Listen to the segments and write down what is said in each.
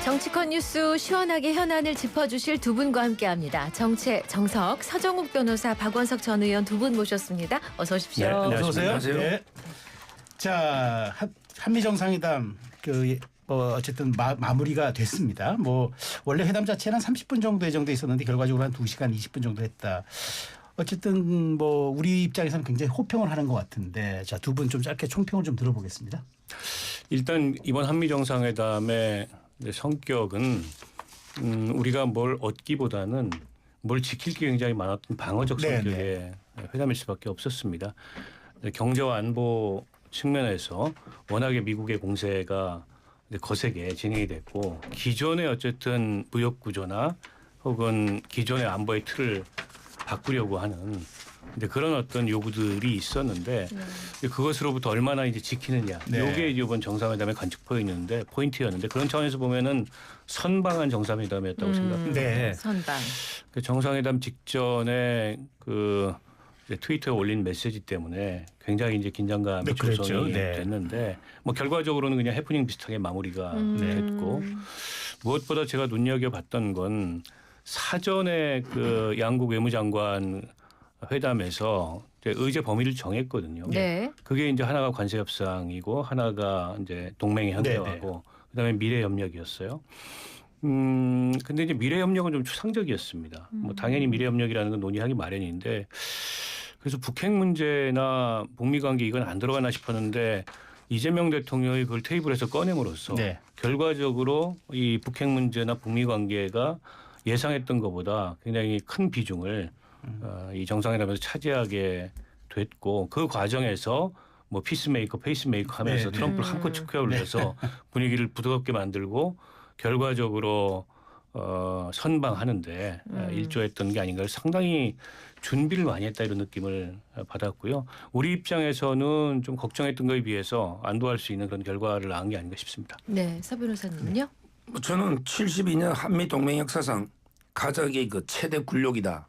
정치권 뉴스 시원하게 현안을 짚어주실 두 분과 함께합니다. 정체 정석 서정욱 변호사, 박원석 전 의원 두 분 모셨습니다. 어서 오십시오. 네, 어서 오세요. 안녕하세요. 네. 자, 한미 정상회담 어쨌든 마무리가 됐습니다. 원래 회담 자체는 30분 정도 예정돼 있었는데 결과적으로 한 2시간 20분 정도 했다. 어쨌든 우리 입장에서는 굉장히 호평을 하는 것 같은데, 자, 두 분 좀 짧게 총평을 좀 들어보겠습니다. 일단 이번 한미 정상회담의 성격은 우리가 뭘 얻기보다는 뭘 지킬 게 굉장히 많았던 방어적 성격의 회담일 수밖에 없었습니다. 경제와 안보 측면에서 워낙에 미국의 공세가 거세게 진행이 됐고, 기존의 어쨌든 무역 구조나 혹은 기존의 안보의 틀을 바꾸려고 하는 그런 어떤 요구들이 있었는데 그것으로부터 얼마나 이제 지키느냐. 이게 이번 정상회담의 관측 포인트였는데 그런 차원에서 보면은 선방한 정상회담이었다고 생각합니다. 네. 선방. 그 정상회담 직전에 트위터에 올린 메시지 때문에 굉장히 이제 긴장감이 조성이 됐는데 결과적으로는 그냥 해프닝 비슷하게 마무리가 됐고, 무엇보다 제가 눈여겨봤던 건 사전에 그 양국 외무장관 회담에서 의제 범위를 정했거든요. 네. 그게 이제 하나가 관세 협상이고 하나가 이제 동맹의 현대화고 그다음에 미래 협력이었어요. 근데 이제 미래 협력은 좀 추상적이었습니다. 당연히 미래 협력이라는 건 논의하기 마련인데, 그래서 북핵 문제나 북미 관계 이건 안 들어가나 싶었는데 이재명 대통령이 그걸 테이블에서 꺼냄으로써 결과적으로 이 북핵 문제나 북미 관계가 예상했던 것보다 굉장히 큰 비중을 이 정상회담에서 차지하게 됐고, 그 과정에서 피스메이커, 페이스메이커 하면서 트럼프를 한껏 축켜 올려서 분위기를 부드럽게 만들고 결과적으로 선방하는데 일조했던 게 아닌가. 상당히 준비를 많이 했다 이런 느낌을 받았고요. 우리 입장에서는 좀 걱정했던 거에 비해서 안도할 수 있는 그런 결과를 낳은 게 아닌가 싶습니다. 네, 서 변호사님은요? 저는 72년 한미 동맹 역사상 가장의 최대 굴욕이다.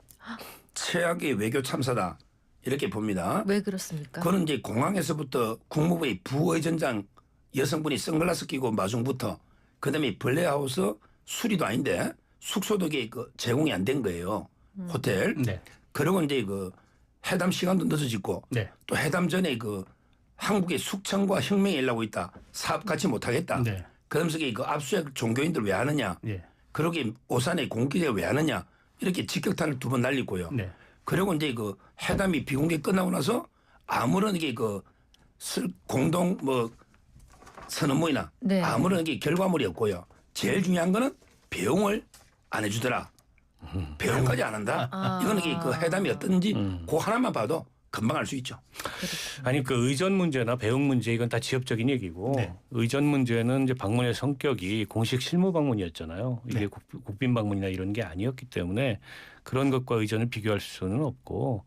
최악의 외교 참사다. 이렇게 봅니다. 왜 그렇습니까? 그는 이제 공항에서부터 국무부의 부의전장 여성분이 선글라스 끼고 마중부터, 그다음에 블레하우스 수리도 아닌데 숙소도 제공이 안 된 거예요. 호텔. 그리고 이제 회담 시간도 늦어지고 또 회담 전에 한국의 숙청과 혁명이 일어나고 있다. 사업 같이 못하겠다. 그러면서 압수수색 종교인들 왜 하느냐. 그러게 오산에 공기제 왜 하느냐. 이렇게 직격탄을 두 번 날리고요. 그리고 이제 회담이 비공개 끝나고 나서 아무런 공동 선언문이나 아무런 결과물이 없고요. 제일 중요한 거는 배웅을 안 해주더라. 배웅까지 안 한다. 이거는 회담이 어떤지 그 하나만 봐도 금방 알 수 있죠. 아니 의전 문제나 배웅 문제 이건 다 지역적인 얘기고, 의전 문제는 이제 방문의 성격이 공식 실무 방문이었잖아요. 이게 국빈 방문이나 이런 게 아니었기 때문에 그런 것과 의전을 비교할 수는 없고,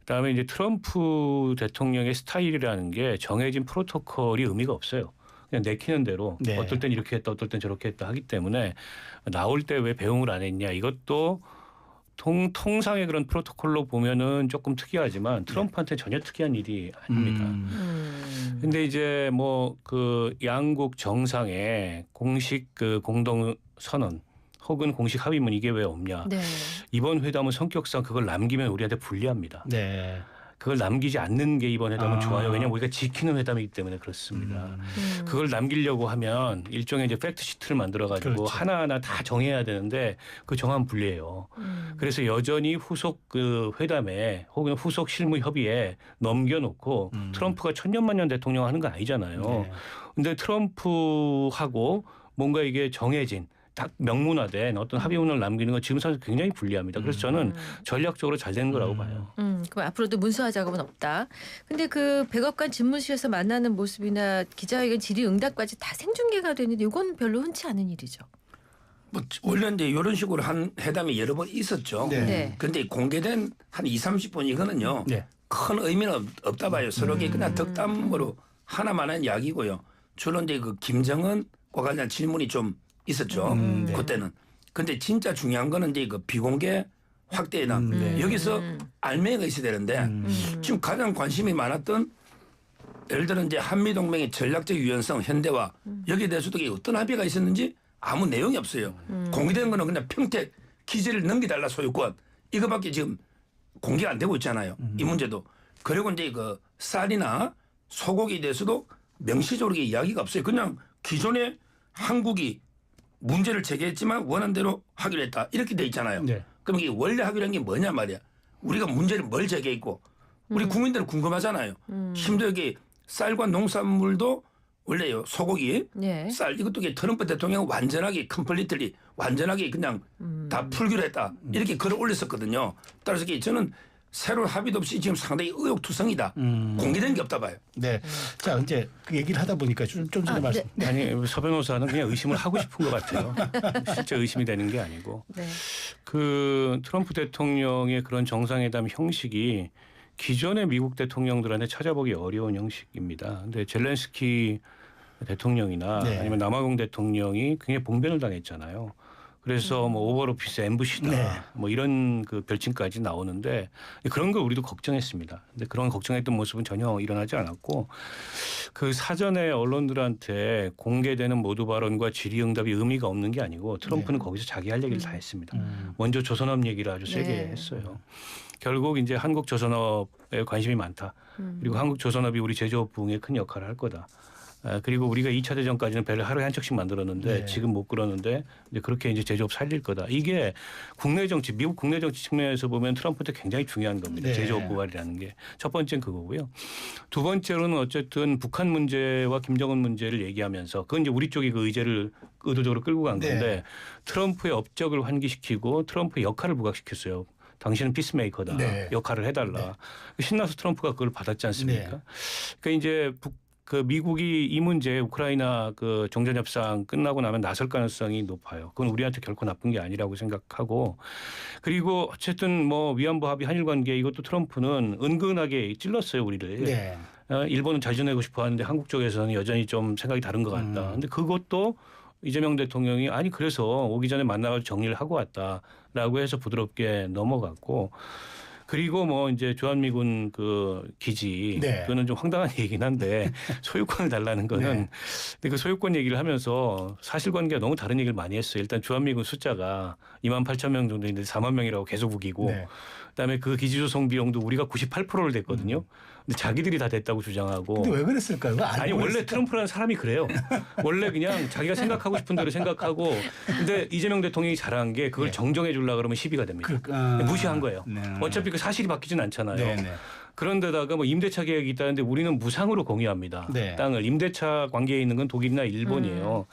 그다음에 이제 트럼프 대통령의 스타일이라는 게 정해진 프로토콜이 의미가 없어요. 그냥 내키는 대로 어떨 땐 이렇게 했다, 어떨 땐 저렇게 했다 하기 때문에 나올 때 왜 배웅을 안 했냐, 이것도 통상의 그런 프로토콜로 보면은 조금 특이하지만 트럼프한테 전혀 특이한 일이 아닙니다. 근데 이제 양국 정상의 공식 공동 선언 혹은 공식 합의문 이게 왜 없냐. 이번 회담은 성격상 그걸 남기면 우리한테 불리합니다. 그걸 남기지 않는 게 이번 회담은 좋아요. 왜냐하면 우리가 지키는 회담이기 때문에 그렇습니다. 그걸 남기려고 하면 일종의 이제 팩트 시트를 만들어가지고 하나하나 다 정해야 되는데 그 정하면 불리해요. 그래서 여전히 후속 회담에 혹은 후속 실무 협의에 넘겨놓고 트럼프가 천년만년 대통령 하는 거 아니잖아요. 근데 트럼프하고 뭔가 이게 정해진 딱 명문화된 어떤 합의문을 남기는 건 지금 사실 굉장히 불리합니다. 그래서 저는 전략적으로 잘 된 거라고 봐요. 그럼 앞으로도 문서화 작업은 없다. 근데 백악관 집무실에서 만나는 모습이나 기자회견 질의응답까지 다 생중계가 되는데 이건 별로 흔치 않은 일이죠. 원래 이제 이런 식으로 한 회담이 여러 번 있었죠. 그런데 공개된 한 20-30분 이거는요. 큰 의미는 없다 봐요. 서로에게 그냥 덕담으로 하나만한 이야기고요. 주로 이제 김정은과 관련한 질문이 좀 있었죠. 그때는. 근데 진짜 중요한 거는 이제 비공개 확대회담. 여기서 알맹이가 있어야 되는데 지금 가장 관심이 많았던, 예를 들어 이제 한미동맹의 전략적 유연성, 현대화, 여기에 대해서도 어떤 합의가 있었는지 아무 내용이 없어요. 공개된 거는 그냥 평택 기지를 넘겨달라 소유권 이거밖에 지금 공개가 안 되고 있잖아요. 이 문제도. 그리고 이제 그 쌀이나 소고기에 대해서도 명시적으로 이야기가 없어요. 그냥 기존에 한국이 문제를 제기했지만 원한대로 하기로 했다. 이렇게 돼 있잖아요. 네. 그럼 이게 원래 하기로 한 게 뭐냐 말이야. 우리가 문제를 뭘 제기했고 우리 국민들은 궁금하잖아요. 심지어 이게 쌀과 농산물도 원래요. 소고기, 네. 쌀 이것도 트럼프 대통령은 완전하게 컴플리트리 완전하게 그냥 다 풀기로 했다. 이렇게 글을 올렸었거든요. 따라서 이게 저는 새로운 합의도 없이 지금 상당히 의욕투성이다. 공개된 게 없다 봐요. 네. 자 이제 그 얘기를 하다 보니까 좀 전에 말씀. 네. 아니 서 변호사는 그냥 의심을 하고 싶은 것 같아요. 실제 의심이 되는 게 아니고 네. 그 트럼프 대통령의 그런 정상회담 형식이 기존의 미국 대통령들한테 찾아보기 어려운 형식입니다. 근데 젤렌스키 대통령이나 네. 아니면 남아공 대통령이 굉장히 봉변을 당했잖아요. 그래서 뭐 오버오피스 엠부시다 네. 뭐 이런 그 별칭까지 나오는데 그런 걸 우리도 걱정했습니다. 근데 그런 걱정했던 모습은 전혀 일어나지 않았고 그 사전에 언론들한테 공개되는 모두 발언과 질의응답이 의미가 없는 게 아니고 트럼프는 거기서 자기 할 얘기를 다 했습니다. 먼저 조선업 얘기를 아주 세게 네. 했어요. 결국 이제 한국 조선업에 관심이 많다. 그리고 한국 조선업이 우리 제조업 부흥에 큰 역할을 할 거다. 그리고 우리가 2차 대전까지는 배를 하루에 한 척씩 만들었는데 네. 지금 못 그러는데 이제 그렇게 이제 제조업 살릴 거다. 이게 국내 정치, 미국 국내 정치 측면에서 보면 트럼프한테 굉장히 중요한 겁니다. 네. 제조업 부활이라는 게. 첫 번째는 그거고요. 두 번째로는 어쨌든 북한 문제와 김정은 문제를 얘기하면서 그건 이제 우리 쪽이 그 의제를 의도적으로 끌고 간 건데 네. 트럼프의 업적을 환기시키고 트럼프의 역할을 부각시켰어요. 당신은 피스메이커다. 네. 역할을 해달라. 신나서 트럼프가 그걸 받았지 않습니까? 네. 그러니까 이제 그 미국이 이 문제 우크라이나 그 종전 협상 끝나고 나면 나설 가능성이 높아요. 그건 우리한테 결코 나쁜 게 아니라고 생각하고 그리고 어쨌든 뭐 위안부 합의 한일 관계 이것도 트럼프는 은근하게 찔렀어요 우리를. 네. 일본은 잘 지내고 싶어 하는데 한국 쪽에서는 여전히 좀 생각이 다른 것 같다. 근데 그것도 이재명 대통령이 아니 그래서 오기 전에 만나서 정리를 하고 왔다라고 해서 부드럽게 넘어갔고 그리고 뭐 이제 주한미군 그 기지 네. 그거는 좀 황당한 얘기긴 한데 소유권을 달라는 거는 네. 근데 그 소유권 얘기를 하면서 사실관계가 너무 다른 얘기를 많이 했어요. 일단 주한미군 숫자가 28,000명 정도 있는데 4만 명이라고 계속 우기고 네. 그다음에 그 기지 조성 비용도 우리가 98%를 냈거든요. 근데 자기들이 다 됐다고 주장하고 근데 왜 그랬을까요? 그거 아니 원래 트럼프라는 사람이 그래요. 원래 그냥 자기가 생각하고 싶은 대로 생각하고 근데 이재명 대통령이 잘한 게 그걸 네. 정정해 주려고 그러면 시비가 됩니다. 무시한 거예요. 네. 어차피 그 사실이 바뀌진 않잖아요. 네, 네. 그런데다가 뭐 임대차 계획이 있다는데 우리는 무상으로 공유합니다. 네. 땅을 임대차 관계에 있는 건 독일이나 일본이에요.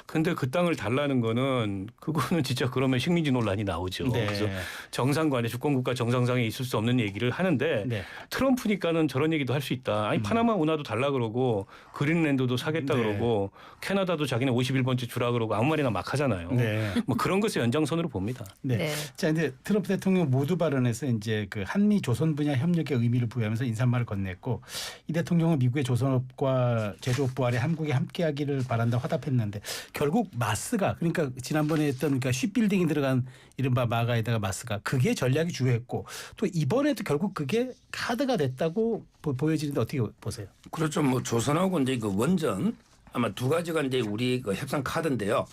근데 그 땅을 달라는 거는 그거는 진짜 그러면 식민지 논란이 나오죠. 네. 그래서 정상 간에 주권국가 정상상에 있을 수 없는 얘기를 하는데 네. 트럼프니까는 저런 얘기도 할 수 있다. 아니 파나마 운하도 달라 그러고 그린랜드도 사겠다 네. 그러고 캐나다도 자기네 51번째 주라 그러고 아무 말이나 막 하잖아요. 네. 뭐 그런 것을 연장선으로 봅니다. 네. 네. 자, 이제 트럼프 대통령 모두 발언에서 이제 그 한미 조선 분야 협력의 의미를 부여하면서 인사말을 건넸고 이 대통령은 미국의 조선업과 제조업 부활에 한국이 함께하기를 바란다 화답했는데 결국 마스가 그러니까 지난번에 했던 그러니까 쉽빌딩이 들어간 이른바 마가에다가 마스가 그게 전략이 주요했고 또 이번에도 결국 그게 카드가 됐다고 보여지는데 어떻게 보세요? 그렇죠. 뭐 조선하고 이제 그 원전 아마 두 가지가 이제 우리 그 협상 카드인데요.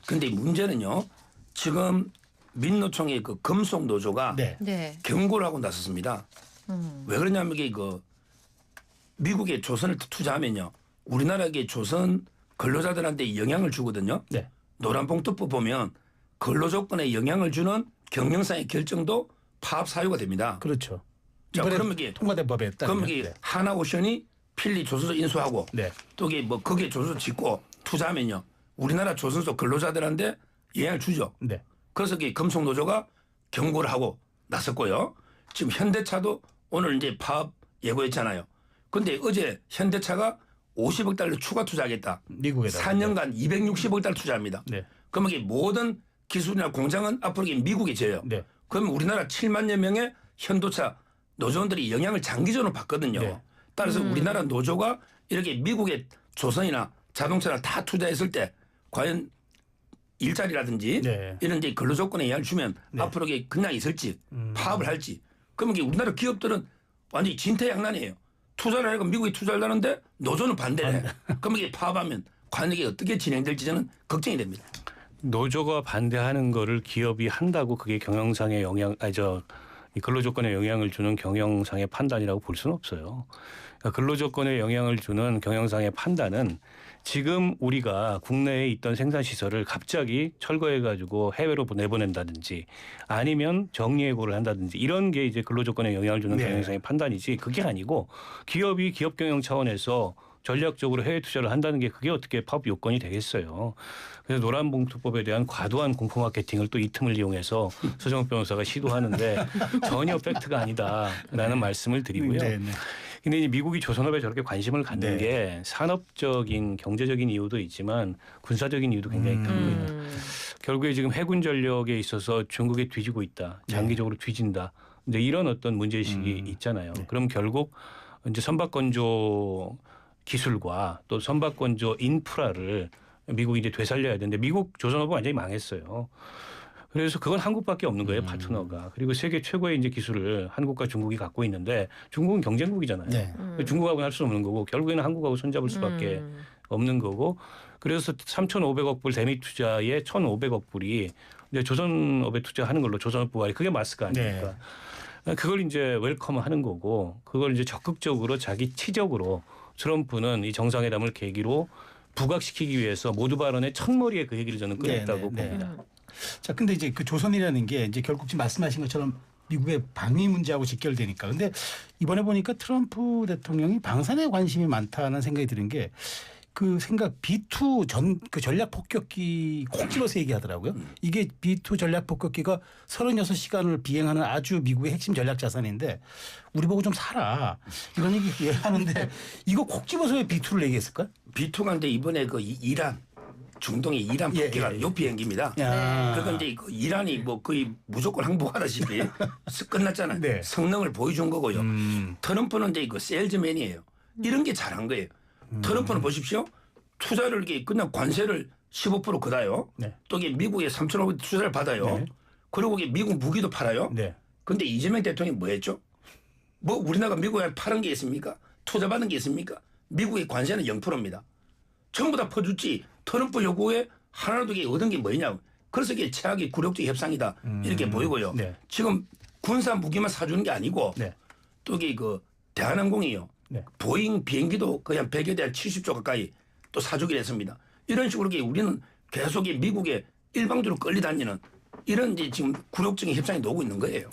근데 문제는요. 지금 민노총의 그 금속 노조가 네. 네. 경고를 하고 나섰습니다. 왜 그러냐면 이게 그 미국의 조선을 투자하면요. 우리나라의 조선 근로자들한테 영향을 주거든요. 네. 노란봉투법 보면 근로조건에 영향을 주는 경영상의 결정도 파업 사유가 됩니다. 그렇죠. 자, 이번에 그러면 이게 통과된 법에 따르면 그럼 이게 네. 하나오션이 필리 조선소 인수하고 네. 또 이게 뭐 거기에 조선소 짓고 투자하면요. 우리나라 조선소 근로자들한테 영향을 주죠. 네. 그래서 이게 금속노조가 경고를 하고 나섰고요. 지금 현대차도 오늘 이제 파업 예고했잖아요. 그런데 어제 현대차가 50억 달러 추가 투자하겠다. 미국에다 4년간 260억 달러 투자합니다. 네. 그러면 이게 모든 기술이나 공장은 앞으로 이게 미국이 져요. 네. 그러면 우리나라 7만여 명의 현도차 노조원들이 영향을 장기적으로 받거든요. 네. 따라서 우리나라 노조가 이렇게 미국의 조선이나 자동차를 다 투자했을 때 과연 일자리라든지 네. 이런 이제 근로 조건에 영향을 주면 네. 앞으로 이게 그냥 있을지 파업을 할지 그러면 이게 우리나라 기업들은 완전히 진퇴양난이에요. 투자를 하고 미국이 투자를 하는데 노조는 반대를 해. 그러면 이게 파업하면 관역이 어떻게 진행될지 저는 걱정이 됩니다. 노조가 반대하는 거를 기업이 한다고 그게 경영상의 영향, 이 근로조건에 영향을 주는 경영상의 판단이라고 볼 수는 없어요. 그러니까 근로조건에 영향을 주는 경영상의 판단은 지금 우리가 국내에 있던 생산시설을 갑자기 철거해가지고 해외로 내보낸다든지 아니면 정리해고를 한다든지 이런 게 이제 근로조건에 영향을 주는 네. 경영상의 판단이지 그게 아니고 기업이 기업 경영 차원에서 전략적으로 해외 투자를 한다는 게 그게 어떻게 파업 요건이 되겠어요. 그래서 노란봉투법에 대한 과도한 공포 마케팅을 또 이 틈을 이용해서 서정욱 변호사가 시도하는데 전혀 팩트가 아니다라는 말씀을 드리고요. 네, 네. 근데 이제 미국이 조선업에 저렇게 관심을 갖는 네. 게 산업적인 경제적인 이유도 있지만 군사적인 이유도 굉장히 큽니다. 결국에 지금 해군 전력에 있어서 중국에 뒤지고 있다. 장기적으로 뒤진다. 근데 이런 어떤 문제의식이 있잖아요. 네. 그럼 결국 이제 선박건조 기술과 또 선박건조 인프라를 미국이 이제 되살려야 되는데 미국 조선업은 완전히 망했어요. 그래서 그건 한국밖에 없는 거예요, 파트너가. 그리고 세계 최고의 이제 기술을 한국과 중국이 갖고 있는데 중국은 경쟁국이잖아요. 네. 중국하고는 할 수 없는 거고 결국에는 한국하고 손잡을 수밖에 없는 거고 그래서 3,500억 불 대미 투자에 1,500억 불이 이제 조선업에 투자하는 걸로 조선업 부활이 그게 마스크 아닙니까? 그걸 이제 웰컴하는 거고 그걸 이제 적극적으로 자기 치적으로 트럼프는 이 정상회담을 계기로 부각시키기 위해서 모두 발언의 첫머리에 그 얘기를 저는 꺼냈다고 봅니다. 자, 근데 이제 그 조선이라는 게 이제 결국 지금 말씀하신 것처럼 미국의 방위 문제하고 직결되니까. 근데 이번에 보니까 트럼프 대통령이 방산에 관심이 많다는 생각이 드는 게 그 생각 B2 그 전략 폭격기 콕 집어서 얘기하더라고요. 이게 B2 전략 폭격기가 36시간을 비행하는 아주 미국의 핵심 전략 자산인데 우리 보고 좀 사라. 이런 얘기 하는데 이거 콕 집어서 왜 B2를 얘기했을까? B2가 근데 이번에 그 이란 중동의 이란 폭격한 요 비행기입니다. 그러니까 이제 그 이란이 뭐 거의 무조건 항복하다시피 끝났잖아요. 네. 성능을 보여준 거고요. 트럼프는 이제 그 세일즈맨이에요. 이런 게 잘한 거예요. 트럼프는 보십시오. 투자를 이게 그냥 관세를 15% 걷어요. 네. 또 이게 미국에 3,500 투자를 받아요. 네. 그리고 이게 미국 무기도 팔아요. 네. 그런데 이재명 대통령이 뭐 했죠? 뭐 우리나라가 미국에 파는 게 있습니까? 투자받은 게 있습니까? 미국의 관세는 0%입니다. 전부 다 퍼줬지 트럼프 요구에 하나라도 이게 얻은 게 뭐냐고. 그래서 이게 최악의 굴욕적 협상이다. 이렇게 보이고요. 네. 지금 군사 무기만 사주는 게 아니고 네. 또 이게 그 대한항공이요. 네. 보잉 비행기도 거의 한 100여 대 70조 가까이 또 사주기로 했습니다. 이런 식으로 우리는 계속 미국에 일방적으로 끌려다니는 이런 이제 지금 굴욕적인 협상이 나오고 있는 거예요.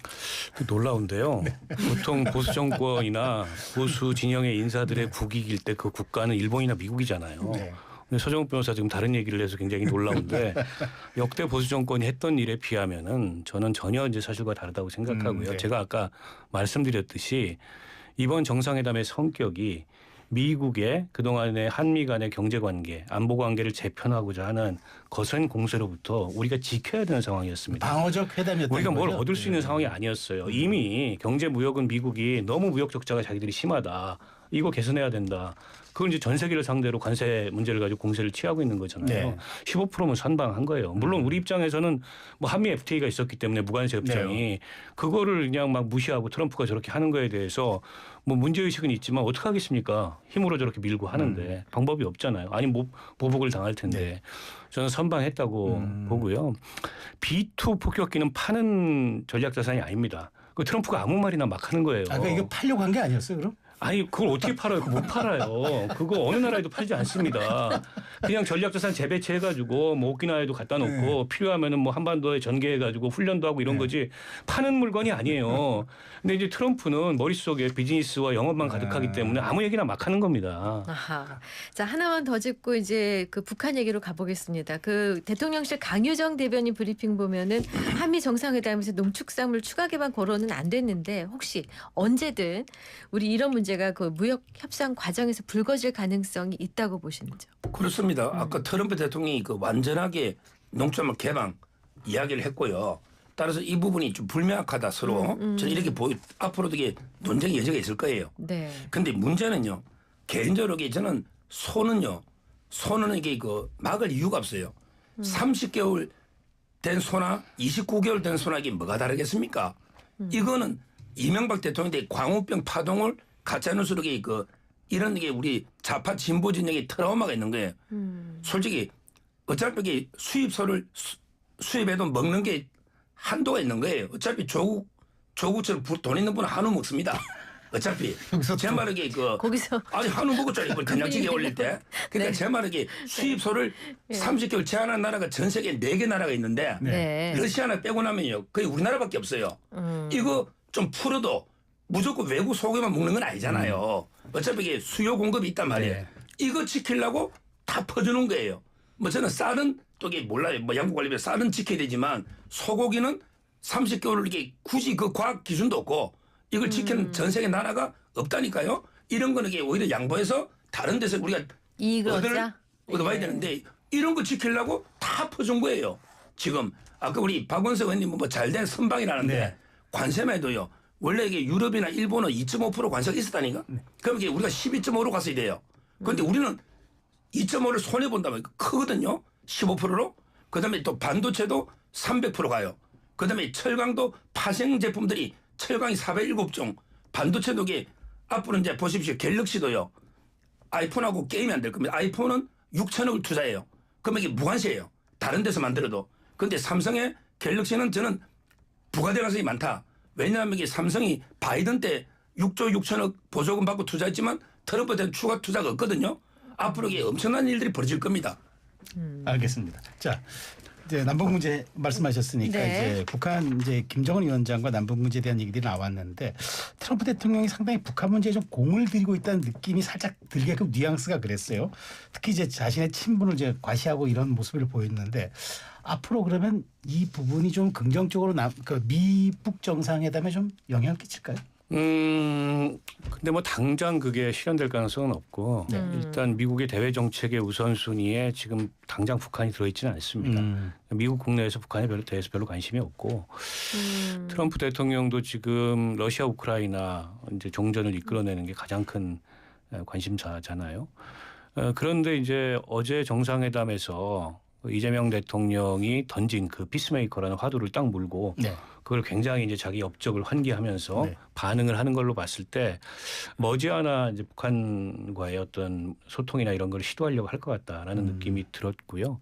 놀라운데요. 보통 보수 정권이나 보수 진영의 인사들의 국익일 때 그 국가는 일본이나 미국이잖아요. 네. 근데 서정욱 변호사 지금 다른 얘기를 해서 굉장히 놀라운데 역대 보수 정권이 했던 일에 비하면은 저는 전혀 이제 사실과 다르다고 생각하고요. 네. 제가 아까 말씀드렸듯이 이번 정상회담의 성격이 미국의 그동안의 한미 간의 경제관계, 안보관계를 재편하고자 하는 거센 공세로부터 우리가 지켜야 되는 상황이었습니다. 방어적 회담이었던 우리가 뭘 거죠? 얻을 수 있는 상황이 아니었어요. 이미 경제 무역은 미국이 너무 무역 적자가 자기들이 심하다. 이거 개선해야 된다. 그걸 이제 전 세계를 상대로 관세 문제를 가지고 공세를 취하고 있는 거잖아요. 네. 15%면 선방한 거예요. 물론 우리 입장에서는 뭐 한미 FTA가 있었기 때문에 무관세 협정이 그거를 그냥 막 무시하고 트럼프가 저렇게 하는 거에 대해서 뭐 문제의식은 있지만 어떻게 하겠습니까? 힘으로 저렇게 밀고 하는데 방법이 없잖아요. 아니 뭐 보복을 당할 텐데. 네. 저는 선방했다고 보고요. B2 폭격기는 파는 전략 자산이 아닙니다. 그 트럼프가 아무 말이나 막 하는 거예요. 아, 그러니까 이거 팔려고 한 게 아니었어요, 그럼? 아니 그걸 어떻게 팔아요? 그거 못 팔아요. 그거 어느 나라에도 팔지 않습니다. 그냥 전략자산 재배치해가지고 뭐 오키나와에도 갖다 놓고 필요하면은 뭐 한반도에 전개해가지고 훈련도 하고 이런 거지 파는 물건이 아니에요. 근데 이제 트럼프는 머릿속에 비즈니스와 영업만 가득하기 때문에 아무 얘기나 막 하는 겁니다. 아하. 자, 하나만 더 짚고 이제 그 북한 얘기로 가보겠습니다. 그 대통령실 강유정 대변인 브리핑 보면은 한미 정상회담에서 농축산물 추가 개방 거론은 안 됐는데 혹시 언제든 우리 이런 문제가 그 무역 협상 과정에서 불거질 가능성이 있다고 보시는지요? 그렇습니다. 아까 트럼프 대통령이 그 완전하게 농축산물 개방 이야기를 했고요. 따라서 이 부분이 좀 불명확하다 서로. 저는 이렇게 앞으로도 이게 논쟁의 여지가 있을 거예요. 네. 근데 문제는요. 개인적으로 저는 소는 이게 그 막을 이유가 없어요. 30개월 된 소나 29개월 된 소나 이게 뭐가 다르겠습니까? 이거는 이명박 대통령의 광우병 파동을 가짜뉴스로 그 이런 게 우리 좌파 진보 진영의 트라우마가 있는 거예요. 솔직히 어차피 이게 수입해도 먹는 게 한도가 있는 거예요. 어차피 조국처럼 돈 있는 분은 한우 먹습니다. 어차피 제 말하기에 거기서 아니 한우 먹었잖아요. 이번 된장찌개 올릴 때. 그러니까 네. 제 말하기에 수입소를 30개월 제한한 나라가 전 세계 4개 나라가 있는데 네. 러시아나 빼고 나면요 거의 우리나라밖에 없어요. 이거 좀 풀어도 무조건 외국 소고기만 먹는 건 아니잖아요. 어차피 이게 수요 공급이 있단 말이에요. 네. 이거 지키려고 다 퍼주는 거예요. 뭐 저는 쌀은 또 이게 몰라요. 뭐 양국 관리면 쌀은 지켜야 되지만 소고기는 30개월을 이게 굳이 그 과학 기준도 없고 이걸 지키는 전 세계 나라가 없다니까요. 이런 거는 이게 오히려 양보해서 다른 데서 우리가 이익을 얻자. 얻어봐야 예. 되는데 이런 거 지키려고 다 퍼준 거예요. 지금 아까 우리 박원석 의원님 뭐 잘된 선방이라는데 네. 관세만 해도요. 원래 이게 유럽이나 일본은 2.5% 관세가 있었다니까. 그럼 이게 우리가 12.5로 갔어야 돼요. 그런데 우리는 2.5를 손해 본다면 크거든요. 15%로. 그다음에 또 반도체도 300% 가요. 그다음에 철강도 파생 제품들이 철강이 407종. 반도체도 이게 앞으로 이제 보십시오. 갤럭시도요. 아이폰하고 게임이 안 될 겁니다. 아이폰은 6천억을 투자해요. 그러면 이게 무관세예요. 다른 데서 만들어도. 그런데 삼성의 갤럭시는 저는 부가대 가성이 많다. 왜냐하면 이게 삼성이 바이든 때 6조 6천억 보조금 받고 투자했지만 트럼프 때는 추가 투자가 없거든요. 앞으로 이게 엄청난 일들이 벌어질 겁니다. 알겠습니다. 자, 이제 남북 문제 말씀하셨으니까 네. 이제 북한 이제 김정은 위원장과 남북 문제에 대한 얘기들이 나왔는데 트럼프 대통령이 상당히 북한 문제에 좀 공을 들이고 있다는 느낌이 살짝 들게끔 뉘앙스가 그랬어요. 특히 이제 자신의 친분을 이제 과시하고 이런 모습을 보였는데 앞으로 그러면 이 부분이 좀 긍정적으로 그 미북 정상회담에 좀 영향을 끼칠까요? 근데 뭐 당장 그게 실현될 가능성은 없고 일단 미국의 대외 정책의 우선순위에 지금 당장 북한이 들어있지는 않습니다. 미국 국내에서 북한에 대해서 별로 관심이 없고 트럼프 대통령도 지금 러시아 우크라이나 이제 종전을 이끌어내는 게 가장 큰 관심사잖아요. 그런데 이제 어제 정상회담에서 이재명 대통령이 던진 그 피스메이커라는 화두를 딱 물고 네. 그걸 굉장히 이제 자기 업적을 환기하면서 네. 반응을 하는 걸로 봤을 때 머지않아 이제 북한과의 어떤 소통이나 이런 걸 시도하려고 할 것 같다라는 느낌이 들었고요.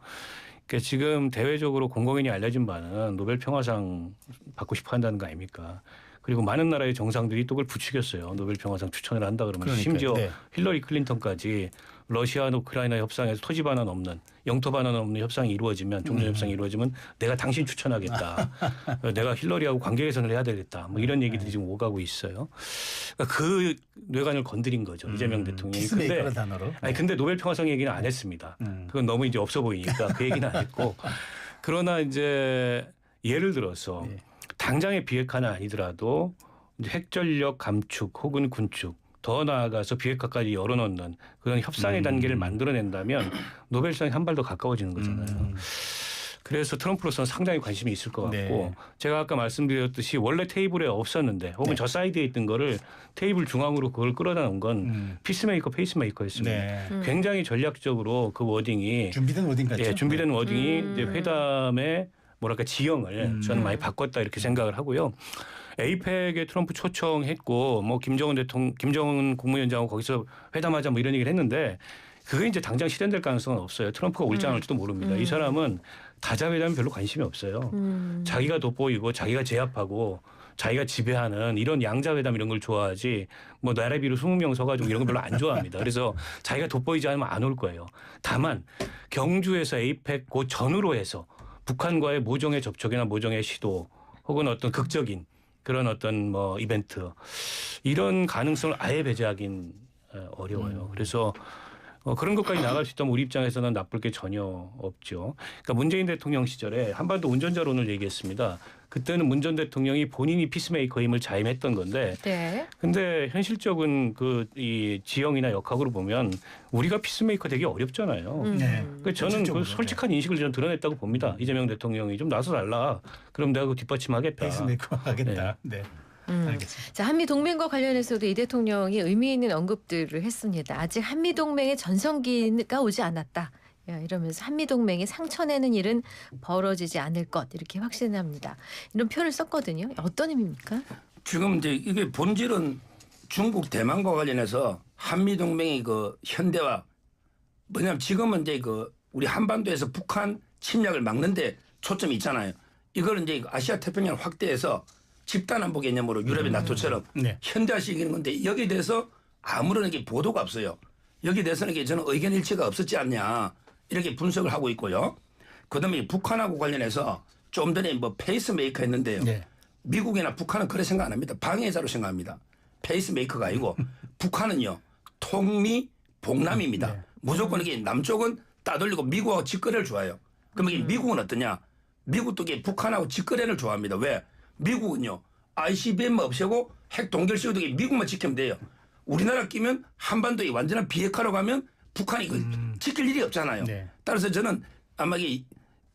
그러니까 지금 대외적으로 공공연히 알려진 바는 노벨 평화상 받고 싶어 한다는 거 아닙니까? 그리고 많은 나라의 정상들이 또 그걸 부추겼어요. 노벨 평화상 추천을 한다 그러면 그러니까요. 심지어 네. 힐러리 클린턴까지 러시아 우크라이나 협상에서 토지 반환 없는 영토 반환 없는 협상이 이루어지면 종전 협상이 이루어지면 내가 당신 추천하겠다. 내가 힐러리하고 관계 개선을 해야 되겠다. 뭐 이런 얘기들이 지금 오가고 있어요. 그러니까 그 뇌관을 건드린 거죠. 이재명 대통령이. 피스메이커라는 단어로. 아니 근데 노벨 평화상 얘기는 안 했습니다. 그건 너무 이제 없어 보이니까 그 얘기는 안 했고. 그러나 이제 예를 들어서 네. 당장의 비핵화는 아니더라도 이제 핵전력 감축 혹은 군축 더 나아가서 비핵화까지 열어놓는 그런 협상의 단계를 만들어낸다면 노벨상이 한 발 더 가까워지는 거잖아요. 그래서 트럼프로서는 상당히 관심이 있을 것 같고 네. 제가 아까 말씀드렸듯이 원래 테이블에 없었는데 혹은 네. 저 사이드에 있던 거를 테이블 중앙으로 그걸 끌어다 놓은 건 피스메이커 페이스메이커였습니다. 네. 굉장히 전략적으로 그 워딩이 준비된 워딩 같죠. 예, 준비된 워딩이 이제 회담의 뭐랄까 지형을 저는 많이 바꿨다 이렇게 생각을 하고요. 에이펙에 트럼프 초청했고 뭐 김정은 국무위원장하고 거기서 회담하자 뭐 이런 얘기를 했는데 그게 이제 당장 실현될 가능성은 없어요. 트럼프가 올지 안 올지도 모릅니다. 이 사람은 다자회담에 별로 관심이 없어요. 자기가 돋보이고 자기가 제압하고 자기가 지배하는 이런 양자회담 이런 걸 좋아하지 뭐 나래비로 20명 서가지고 이런 거 별로 안 좋아합니다. 그래서 자기가 돋보이지 않으면 안 올 거예요. 다만 경주에서 에이펙 그 전후로 해서 북한과의 모종의 접촉이나 모종의 시도 혹은 어떤 극적인 그런 어떤 뭐 이벤트 이런 가능성을 아예 배제하긴 어려워요. 그래서 그런 것까지 나갈 수 있다면 우리 입장에서는 나쁠 게 전혀 없죠. 그러니까 문재인 대통령 시절에 한반도 운전자론을 얘기했습니다. 그때는 문 전 대통령이 본인이 피스메이커임을 자임했던 건데 네. 근데 현실적인 그 이 지형이나 역학으로 보면 우리가 피스메이커 되기 어렵잖아요. 네. 그러니까 저는 그 솔직한 인식을 좀 드러냈다고 봅니다. 이재명 대통령이 좀 나서 달라. 그럼 내가 그 뒷받침하겠다. 페이스메이커 하겠다. 네. 알겠습니다. 자, 한미 동맹과 관련해서도 이 대통령이 의미 있는 언급들을 했습니다. 아직 한미 동맹의 전성기가 오지 않았다. 야, 이러면서 한미 동맹이 상처내는 일은 벌어지지 않을 것 이렇게 확신합니다. 이런 표현을 썼거든요. 어떤 의미입니까? 지금 이제 이게 본질은 중국 대만과 관련해서 한미 동맹이 그 현대화 뭐냐면 지금은 이제 그 우리 한반도에서 북한 침략을 막는데 초점이 있잖아요. 이걸 이제 아시아 태평양 확대해서 집단 안보 개념으로 유럽의 나토처럼 네. 현대화시키는 건데 여기에 대해서 아무런 이게 보도가 없어요. 여기에 대해서는 이게 저는 의견 일치가 없었지 않냐 이렇게 분석을 하고 있고요. 그다음에 북한하고 관련해서 좀 전에 뭐 페이스메이커 했는데요. 네. 미국이나 북한은 그래 생각 안 합니다. 방해자로 생각합니다. 페이스메이커가 아니고 북한은요 통미 복남입니다. 네. 무조건 이게 남쪽은 따돌리고 미국하고 직거래를 좋아해요. 그럼 이게 미국은 어떠냐? 미국도 이게 북한하고 직거래를 좋아합니다. 왜? 미국은요 ICBM 없애고 핵 동결 씌우도 미국만 지키면 돼요. 우리나라 끼면 한반도에 완전한 비핵화로 가면 북한이 그 지킬 일이 없잖아요. 네. 따라서 저는 아마 이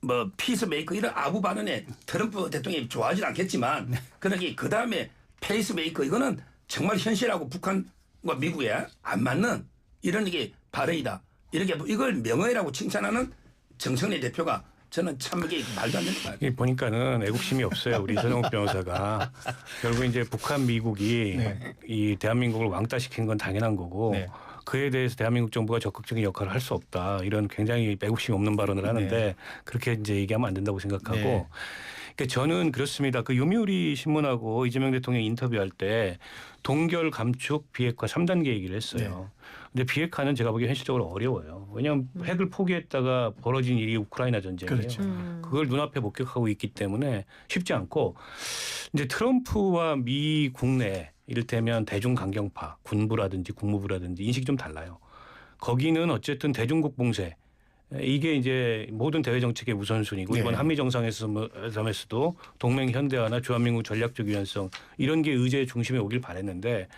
뭐 피스메이커 이런 아부 발언에 트럼프 대통령이 좋아하지 않겠지만 그러나 그 다음에 페이스메이커 이거는 정말 현실하고 북한과 미국에 안 맞는 이런 이게 발언이다. 이렇게 이걸 명언이라고 칭찬하는 정청래 대표가 저는 참 이게 말도 안 되는 거 이게 보니까는 애국심이 없어요. 우리 서정욱 변호사가. 결국 이제 북한 미국이 네. 이 대한민국을 왕따시키는 건 당연한 거고 네. 그에 대해서 대한민국 정부가 적극적인 역할을 할 수 없다. 이런 굉장히 애국심이 없는 발언을 하는데 네. 그렇게 이제 얘기하면 안 된다고 생각하고 네. 그러니까 저는 그렇습니다. 그 요미우리 신문하고 이재명 대통령 인터뷰할 때 동결 감축 비핵화 3단계 얘기를 했어요. 근데 비핵화는 제가 보기에 현실적으로 어려워요. 왜냐하면 핵을 포기했다가 벌어진 일이 우크라이나 전쟁이에요. 그렇죠. 그걸 눈앞에 목격하고 있기 때문에 쉽지 않고 이제 트럼프와 미 국내 이를테면 대중강경파 군부라든지 국무부라든지 인식이 좀 달라요. 거기는 어쨌든 대중국 봉쇄 이게 이제 모든 대외 정책의 우선순위고 네. 이번 한미 정상회담에서도 동맹 현대화나 주한미국 전략적 유연성 이런 게 의제의 중심에 오길 바랬는데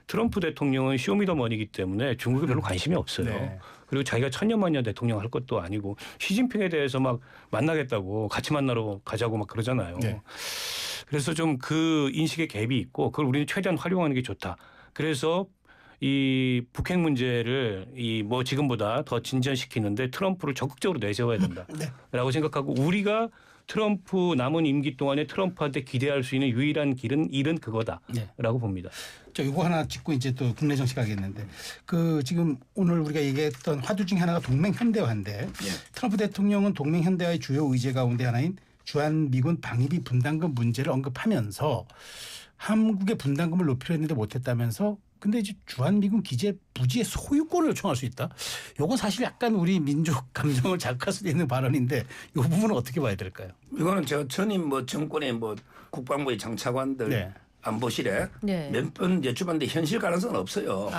트럼프 대통령은 쇼미더머니이기 때문에 중국에 별로 관심이 없어요. 네. 그리고 자기가 천년만년 대통령 할 것도 아니고 시진핑에 대해서 막 만나겠다고 같이 만나러 가자고 막 그러잖아요. 네. 그래서 좀 그 인식의 갭이 있고 그걸 우리는 최대한 활용하는 게 좋다. 그래서 이 북핵 문제를 이 뭐 지금보다 더 진전시키는데 트럼프를 적극적으로 내세워야 된다라고 생각하고 우리가 트럼프 남은 임기 동안에 트럼프한테 기대할 수 있는 유일한 일은 그거다라고 봅니다. 저 이거 하나 짚고 이제 또 국내 정치 가겠는데 그 지금 오늘 우리가 얘기했던 화두 중에 하나가 동맹 현대화인데 트럼프 대통령은 동맹 현대화의 주요 의제 가운데 하나인 주한미군 방위비 분담금 문제를 언급하면서 한국의 분담금을 높이려 했는데 못했다면서 근데 이제 주한미군 기재 부지의 소유권을 요청할 수 있다. 이건 사실 약간 우리 민족 감정을 자극할 수도 있는 발언인데 이 부분은 어떻게 봐야 될까요? 이거는 제가 전임 뭐 정권의 뭐 국방부의 장차관들 네. 안보실에 네. 몇 번 여쭤봤는데 현실 가능성은 없어요.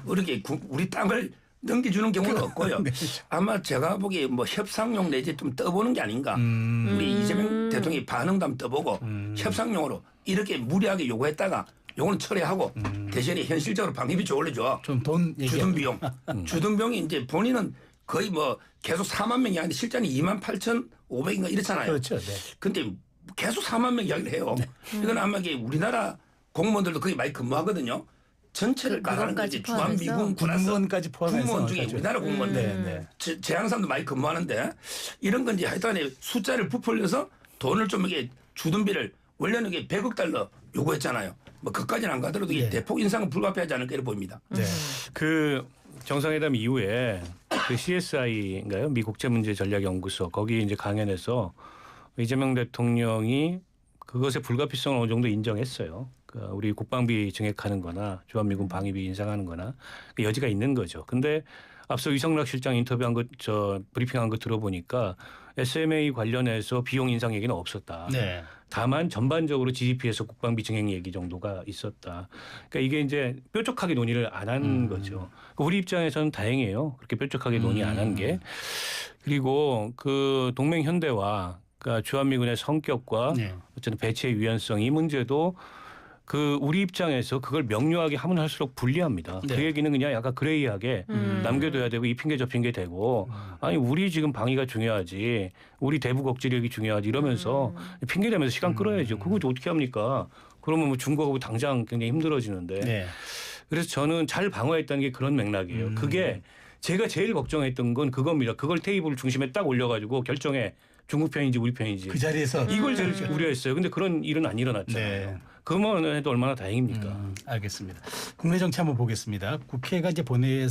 이렇게 우리 땅을 넘겨주는 경우는 없고요. 네. 아마 제가 보기에 뭐 협상용 내지 좀 떠보는 게 아닌가. 우리 이재명 대통령이 반응도 한번 떠보고 협상용으로 이렇게 무리하게 요구했다가 요거는 철회하고 대신에 현실적으로 방위비 좀 올려줘. 좀 돈 주둔 비용. 주둔 비용이 이제 본인은 거의 뭐 계속 4만 명이 아닌데 실제는 28,500인가 이렇잖아요. 그렇죠. 네. 근데 계속 4만 명 이야기를 해요. 이건 아마 이게 우리나라 공무원들도 거기 많이 근무하거든요. 전체를 나가는 거지. 그것까지 주한미군 군무원까지 포함해서 공무원 중에 그렇죠. 우리나라 공무원들 네. 제한사람도 많이 근무하는데 이런 건 이제 하여튼에 숫자를 부풀려서 돈을 좀 이게 주둔비를 원래는 이게 100억 달러 요구했잖아요. 뭐 그까지는 안 가더라도 이게 네. 대폭 인상은 불가피하지 않을까 이렇게 보입니다. 네. 그 정상회담 이후에 그 CSI인가요? 미 국제문제전략연구소 거기 이제 강연에서 이재명 대통령이 그것의 불가피성을 어느 정도 인정했어요. 그 우리 국방비 증액하는 거나 주한미군 방위비 인상하는 거나 그 여지가 있는 거죠. 근데 앞서 위성락 실장 인터뷰한 거 브리핑한 거 들어보니까 SMA 관련해서 비용 인상 얘기는 없었다. 네. 다만 전반적으로 GDP에서 국방비 증액 얘기 정도가 있었다. 그러니까 이게 이제 뾰족하게 논의를 안 한 거죠. 그러니까 우리 입장에서는 다행이에요. 그렇게 뾰족하게 논의 안 한 게. 그리고 그 동맹 현대화, 그러니까 주한미군의 성격과 네. 어쨌든 배치의 유연성 이 문제도 그 우리 입장에서 그걸 명료하게 하면 할수록 불리합니다. 네. 그 얘기는 그냥 약간 그레이하게 남겨둬야 되고 이 핑계 저 핑계 되고 아니 우리 지금 방위가 중요하지 우리 대북 억지력이 중요하지 이러면서 핑계 대면서 시간 끌어야죠. 그거 어떻게 합니까? 그러면 뭐 중국하고 당장 굉장히 힘들어지는데. 네. 그래서 저는 잘 방어했다는 게 그런 맥락이에요. 그게 제가 제일 걱정했던 건 그겁니다. 그걸 테이블 중심에 딱 올려가지고 결정해 중국 편인지 우리 편인지. 그 자리에서 이걸 제일 우려했어요. 근데 그런 일은 안 일어났잖아요. 네. 그러면 해도 얼마나 다행입니까? 알겠습니다. 국내 정치 한번 보겠습니다. 국회가 이제 본회의에서